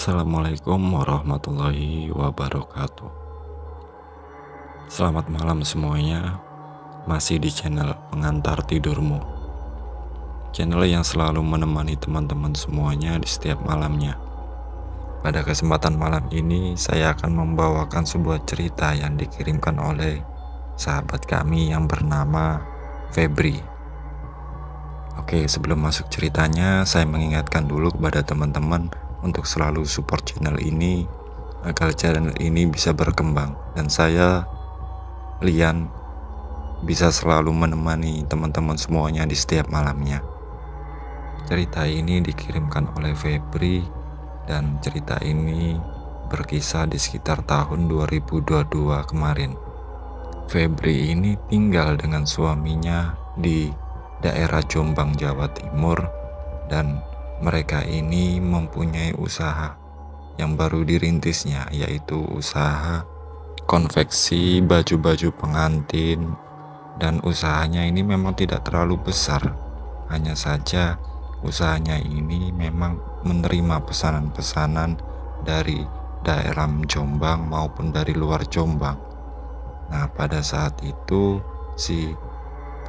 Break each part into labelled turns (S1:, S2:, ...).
S1: Assalamualaikum warahmatullahi wabarakatuh. Selamat malam semuanya. Masih di channel Pengantar Tidurmu, channel yang selalu menemani teman-teman semuanya di setiap malamnya. Pada kesempatan malam ini saya akan membawakan sebuah cerita yang dikirimkan oleh sahabat kami yang bernama Febri. Oke, sebelum masuk ceritanya, saya mengingatkan dulu kepada teman-teman untuk selalu support channel ini agar channel ini bisa berkembang dan saya, Lian, bisa selalu menemani teman-teman semuanya di setiap malamnya. Cerita ini dikirimkan oleh Febri dan cerita ini berkisah di sekitar tahun 2022 kemarin. Febri ini tinggal dengan suaminya di daerah Jombang, Jawa Timur, dan mereka ini mempunyai usaha yang baru dirintisnya, yaitu usaha konveksi baju-baju pengantin, dan usahanya ini memang tidak terlalu besar. Hanya saja usahanya ini memang menerima pesanan-pesanan dari daerah Jombang maupun dari luar Jombang. Nah, pada saat itu si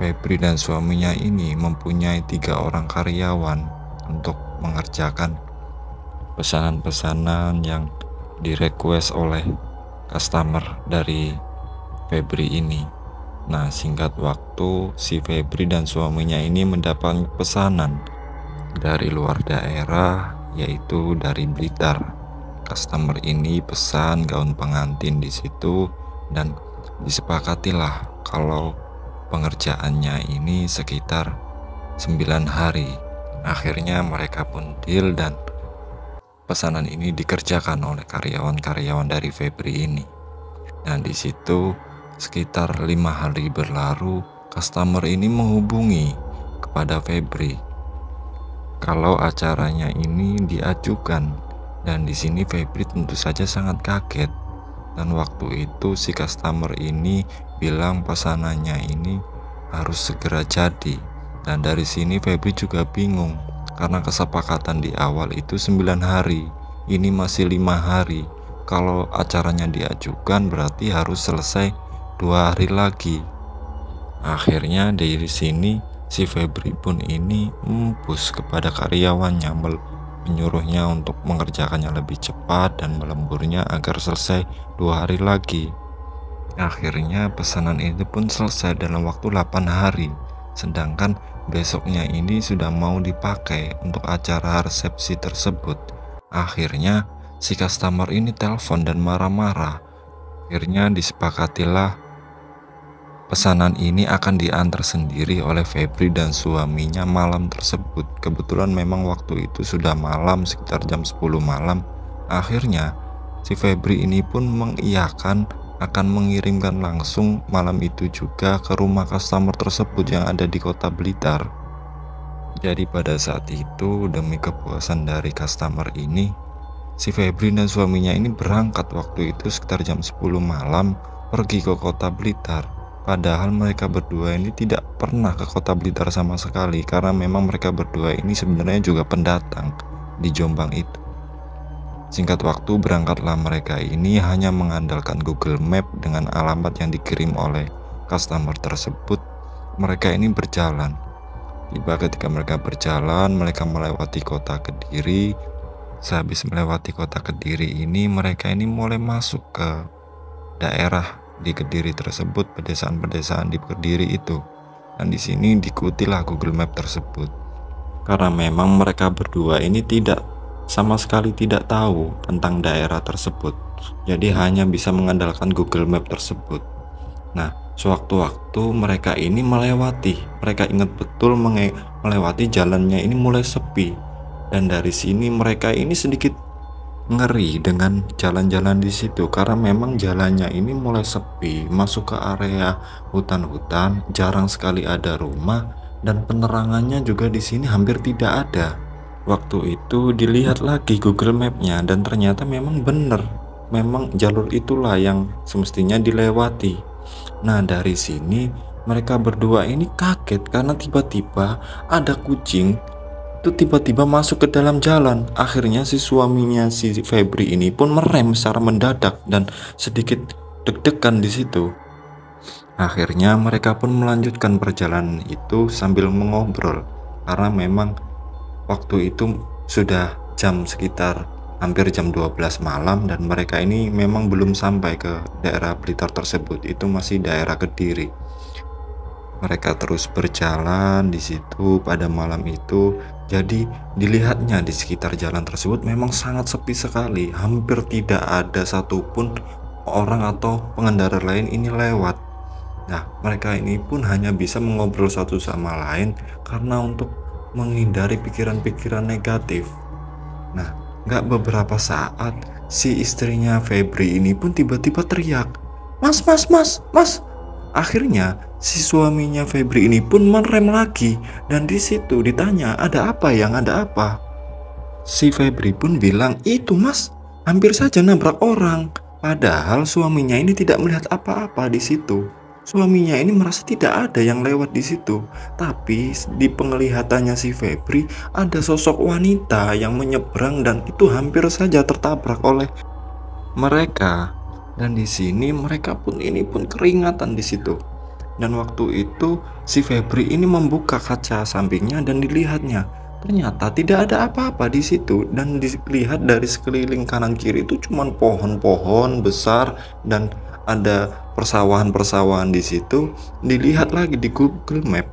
S1: Febri dan suaminya ini mempunyai 3 orang karyawan untuk mengerjakan pesanan-pesanan yang direquest oleh customer dari Febri ini. Nah, singkat waktu si Febri dan suaminya ini mendapat pesanan dari luar daerah, yaitu dari Blitar. Customer ini pesan gaun pengantin di situ dan disepakatilah kalau pengerjaannya ini sekitar 9 hari. Akhirnya mereka pun deal dan pesanan ini dikerjakan oleh karyawan-karyawan dari Febri ini. Dan di situ sekitar 5 hari berlalu, customer ini menghubungi kepada Febri kalau acaranya ini diajukan, dan di sini Febri tentu saja sangat kaget. Dan waktu itu si customer ini bilang pesanannya ini harus segera jadi. Dan dari sini Febri juga bingung karena kesepakatan di awal itu 9 hari, ini masih 5 hari. Kalau acaranya diajukan berarti harus selesai 2 hari lagi. Akhirnya dari sini si Febri pun ini mempus kepada karyawannya, menyuruhnya untuk mengerjakannya lebih cepat dan melemburnya agar selesai 2 hari lagi. Akhirnya pesanan itu pun selesai dalam waktu 8 hari, sedangkan besoknya ini sudah mau dipakai untuk acara resepsi tersebut. Akhirnya si customer ini telepon dan marah-marah. Akhirnya disepakatilah pesanan ini akan diantar sendiri oleh Febri dan suaminya malam tersebut. Kebetulan memang waktu itu sudah malam, sekitar jam 10 malam. Akhirnya si Febri ini pun mengiyakan akan mengirimkan langsung malam itu juga ke rumah customer tersebut yang ada di kota Blitar. Jadi pada saat itu, demi kepuasan dari customer ini, si Febri dan suaminya ini berangkat waktu itu sekitar jam 10 malam pergi ke kota Blitar. Padahal mereka berdua ini tidak pernah ke kota Blitar sama sekali, karena memang mereka berdua ini sebenarnya juga pendatang di Jombang itu. Singkat waktu berangkatlah mereka ini hanya mengandalkan Google Map dengan alamat yang dikirim oleh customer tersebut. Mereka ini berjalan. Ketika mereka berjalan, mereka melewati kota Kediri. Sehabis melewati kota Kediri ini, mereka ini mulai masuk ke daerah di Kediri tersebut, pedesaan-pedesaan di Kediri itu. Dan di sini diikutilah Google Map tersebut. Karena memang mereka berdua ini sama sekali tidak tahu tentang daerah tersebut, jadi hanya bisa mengandalkan Google Map tersebut. Nah, sewaktu-waktu mereka ini mereka ingat betul melewati jalannya ini mulai sepi, dan dari sini mereka ini sedikit ngeri dengan jalan-jalan di situ karena memang jalannya ini mulai sepi, masuk ke area hutan-hutan, jarang sekali ada rumah, dan penerangannya juga di sini hampir tidak ada. Waktu itu dilihat lagi Google Map-nya dan ternyata memang benar, memang jalur itulah yang semestinya dilewati. Nah, dari sini mereka berdua ini kaget karena tiba-tiba ada kucing itu tiba-tiba masuk ke dalam jalan. Akhirnya si suaminya si Febri ini pun merem secara mendadak dan sedikit deg-degan di situ. Akhirnya mereka pun melanjutkan perjalanan itu sambil mengobrol, karena memang waktu itu sudah jam sekitar hampir jam 12 malam dan mereka ini memang belum sampai ke daerah Blitar tersebut, itu masih daerah Kediri. Mereka terus berjalan di situ pada malam itu. Jadi dilihatnya di sekitar jalan tersebut memang sangat sepi sekali, hampir tidak ada satupun orang atau pengendara lain ini lewat. Nah, mereka ini pun hanya bisa mengobrol satu sama lain karena untuk menghindari pikiran-pikiran negatif. Nah, gak beberapa saat, si istrinya Febri ini pun tiba-tiba teriak, "Mas, mas, mas, mas!" Akhirnya, si suaminya Febri ini pun merem lagi dan di situ ditanya, "Ada apa yang ada apa?" Si Febri pun bilang, "Itu mas, hampir saja nabrak orang." Padahal suaminya ini tidak melihat apa-apa di situ. Suaminya ini merasa tidak ada yang lewat di situ, tapi di penglihatannya si Febri ada sosok wanita yang menyeberang dan itu hampir saja tertabrak oleh mereka. Dan di sini mereka pun keringatan di situ. Dan waktu itu si Febri ini membuka kaca sampingnya dan dilihatnya. Ternyata tidak ada apa-apa di situ dan dilihat dari sekeliling kanan kiri itu cuma pohon-pohon besar dan ada persawahan-persawahan di situ. Dilihat lagi di Google Map,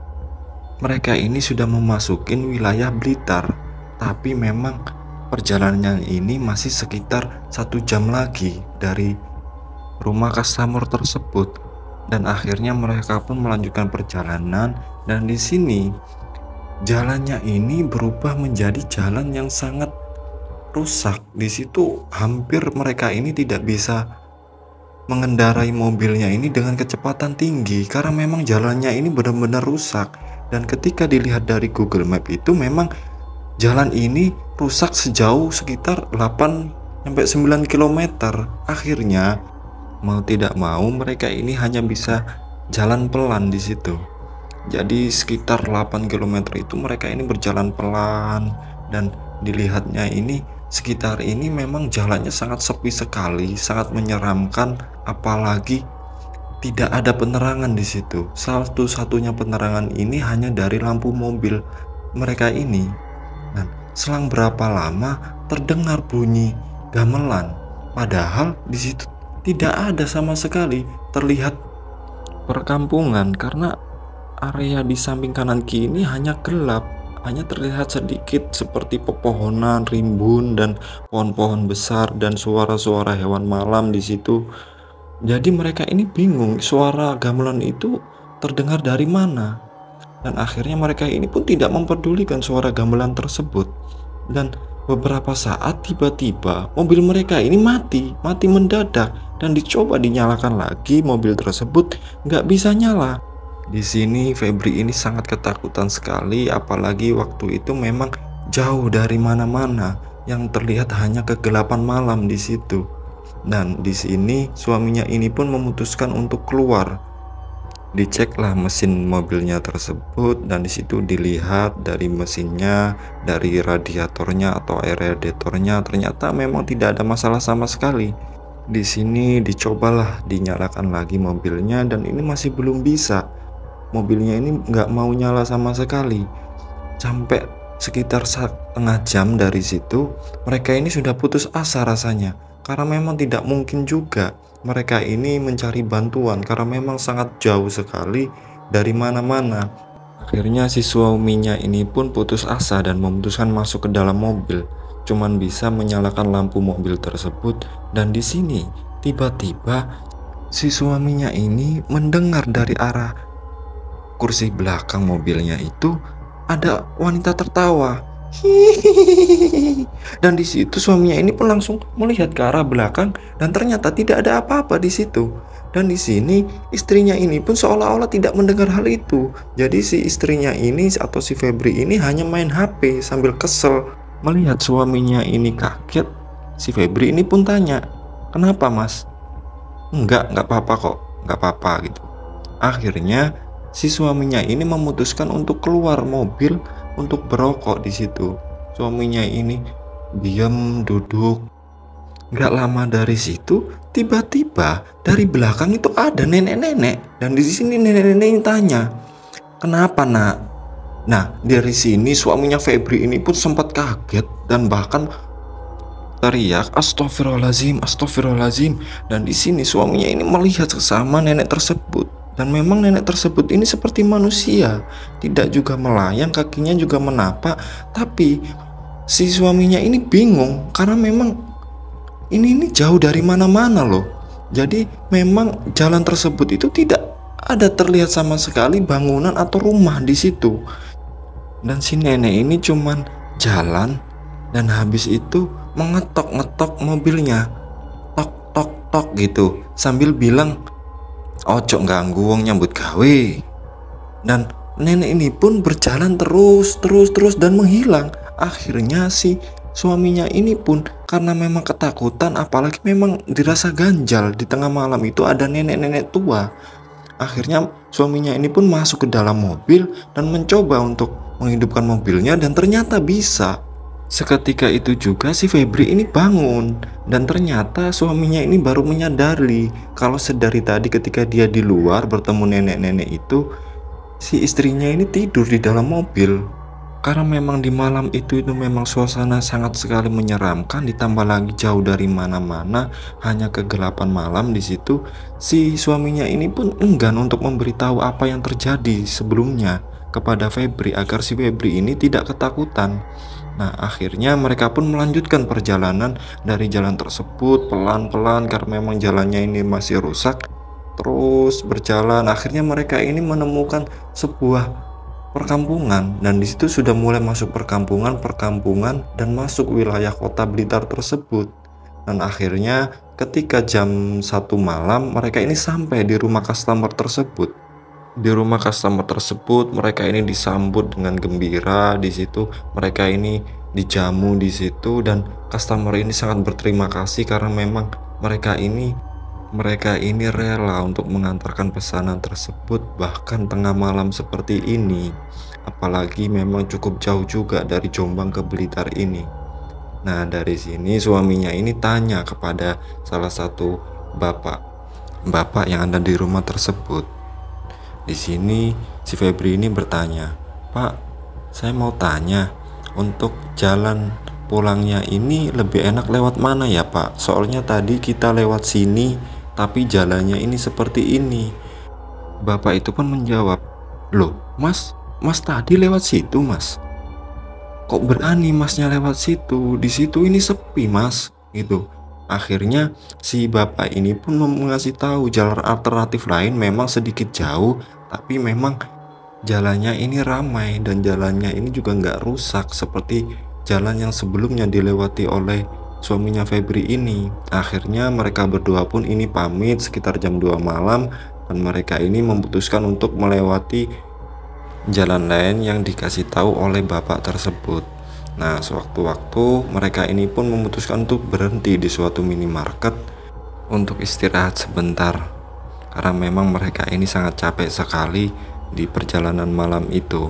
S1: mereka ini sudah memasukin wilayah Blitar, tapi memang perjalanannya ini masih sekitar 1 jam lagi dari rumah customer tersebut. Dan akhirnya mereka pun melanjutkan perjalanan dan di sini jalannya ini berubah menjadi jalan yang sangat rusak. Di situ hampir mereka ini tidak bisa mengendarai mobilnya ini dengan kecepatan tinggi karena memang jalannya ini benar-benar rusak. Dan ketika dilihat dari Google Map itu memang jalan ini rusak sejauh sekitar 8-9 km. Akhirnya mau tidak mau mereka ini hanya bisa jalan pelan di situ. Jadi sekitar 8 km itu mereka ini berjalan pelan dan dilihatnya ini sekitar ini memang jalannya sangat sepi sekali, sangat menyeramkan, apalagi tidak ada penerangan di situ. Satu-satunya penerangan ini hanya dari lampu mobil mereka ini. Dan selang berapa lama terdengar bunyi gamelan, padahal di situ tidak ada sama sekali terlihat perkampungan karena area di samping kanan kiri hanya gelap, hanya terlihat sedikit seperti pepohonan, rimbun dan pohon-pohon besar dan suara-suara hewan malam di situ. Jadi mereka ini bingung suara gamelan itu terdengar dari mana. Dan akhirnya mereka ini pun tidak memperdulikan suara gamelan tersebut. Dan beberapa saat tiba-tiba mobil mereka ini mati mendadak dan dicoba dinyalakan lagi, mobil tersebut nggak bisa nyala. Di sini Febri ini sangat ketakutan sekali, apalagi waktu itu memang jauh dari mana-mana, yang terlihat hanya kegelapan malam di situ. Dan di sini suaminya ini pun memutuskan untuk keluar. Diceklah mesin mobilnya tersebut dan di situ dilihat dari mesinnya, dari radiatornya atau air radiatornya ternyata memang tidak ada masalah sama sekali. Di sini dicobalah dinyalakan lagi mobilnya dan ini masih belum bisa. Mobilnya ini nggak mau nyala sama sekali. Sampai sekitar 1/2 jam dari situ mereka ini sudah putus asa rasanya, karena memang tidak mungkin juga mereka ini mencari bantuan karena memang sangat jauh sekali dari mana-mana. Akhirnya si suaminya ini pun putus asa dan memutuskan masuk ke dalam mobil, cuman bisa menyalakan lampu mobil tersebut. Dan di sini tiba-tiba si suaminya ini mendengar dari arah kursi belakang mobilnya itu ada wanita tertawa. Hihihi. Dan di situ suaminya ini pun langsung melihat ke arah belakang dan ternyata tidak ada apa-apa di situ. Dan di sini istrinya ini pun seolah-olah tidak mendengar hal itu. Jadi si istrinya ini atau si Febri ini hanya main HP sambil kesel. Melihat suaminya ini kaget, si Febri ini pun tanya, "Kenapa mas?" Enggak apa-apa kok, enggak apa-apa gitu. Akhirnya si suaminya ini memutuskan untuk keluar mobil untuk berokok di situ. Suaminya ini diam duduk. Gak lama dari situ, tiba-tiba dari belakang itu ada nenek-nenek, dan di sini nenek-nenek ini tanya, "Kenapa, Nak?" Nah, dari sini suaminya Febri ini pun sempat kaget dan bahkan teriak, "Astagfirullahaladzim, astagfirullahaladzim." Dan di sini suaminya ini melihat sesama nenek tersebut, dan memang nenek tersebut ini seperti manusia, tidak juga melayang, kakinya juga menapak. Tapi si suaminya ini bingung karena memang ini jauh dari mana-mana loh. Jadi memang jalan tersebut itu tidak ada terlihat sama sekali bangunan atau rumah di situ. Dan si nenek ini cuman jalan dan habis itu mengetok-ngetok mobilnya, tok tok tok gitu, sambil bilang, "Ojo ganggu wong nyambut gawe." Dan nenek ini pun berjalan terus dan menghilang. Akhirnya si suaminya ini pun karena memang ketakutan, apalagi memang dirasa ganjal di tengah malam itu ada nenek-nenek tua. Akhirnya suaminya ini pun masuk ke dalam mobil dan mencoba untuk menghidupkan mobilnya, dan ternyata bisa. Seketika itu juga si Febri ini bangun, dan ternyata suaminya ini baru menyadari kalau sedari tadi ketika dia di luar bertemu nenek-nenek itu, si istrinya ini tidur di dalam mobil. Karena memang di malam itu memang suasana sangat sekali menyeramkan, ditambah lagi jauh dari mana-mana, hanya kegelapan malam di situ. Si suaminya ini pun enggan untuk memberitahu apa yang terjadi sebelumnya kepada Febri agar si Febri ini tidak ketakutan. Nah, akhirnya mereka pun melanjutkan perjalanan dari jalan tersebut pelan-pelan karena memang jalannya ini masih rusak. Terus berjalan, akhirnya mereka ini menemukan sebuah perkampungan, dan disitu sudah mulai masuk perkampungan dan masuk wilayah kota Blitar tersebut. Dan akhirnya ketika jam 1 malam mereka ini sampai di rumah customer tersebut. Di rumah customer tersebut mereka ini disambut dengan gembira. Di situ mereka ini dijamu di situ, dan customer ini sangat berterima kasih karena memang mereka ini rela untuk mengantarkan pesanan tersebut bahkan tengah malam seperti ini, apalagi memang cukup jauh juga dari Jombang ke Blitar ini. Nah, dari sini suaminya ini tanya kepada salah satu bapak yang ada di rumah tersebut. Di sini si Febri ini bertanya, "Pak, saya mau tanya, untuk jalan pulangnya ini lebih enak lewat mana ya, Pak? Soalnya tadi kita lewat sini tapi jalannya ini seperti ini." Bapak itu pun menjawab, "Loh, Mas tadi lewat situ, Mas. Kok berani Masnya lewat situ? Di situ ini sepi, Mas." Gitu. Akhirnya si bapak ini pun mengasih tahu jalan alternatif lain, memang sedikit jauh, tapi memang jalannya ini ramai dan jalannya ini juga nggak rusak seperti jalan yang sebelumnya dilewati oleh suaminya Febri ini. Akhirnya mereka berdua pun ini pamit sekitar jam 2 malam, dan mereka ini memutuskan untuk melewati jalan lain yang dikasih tahu oleh bapak tersebut. Nah, sewaktu-waktu mereka ini pun memutuskan untuk berhenti di suatu minimarket untuk istirahat sebentar, karena memang mereka ini sangat capek sekali di perjalanan malam itu.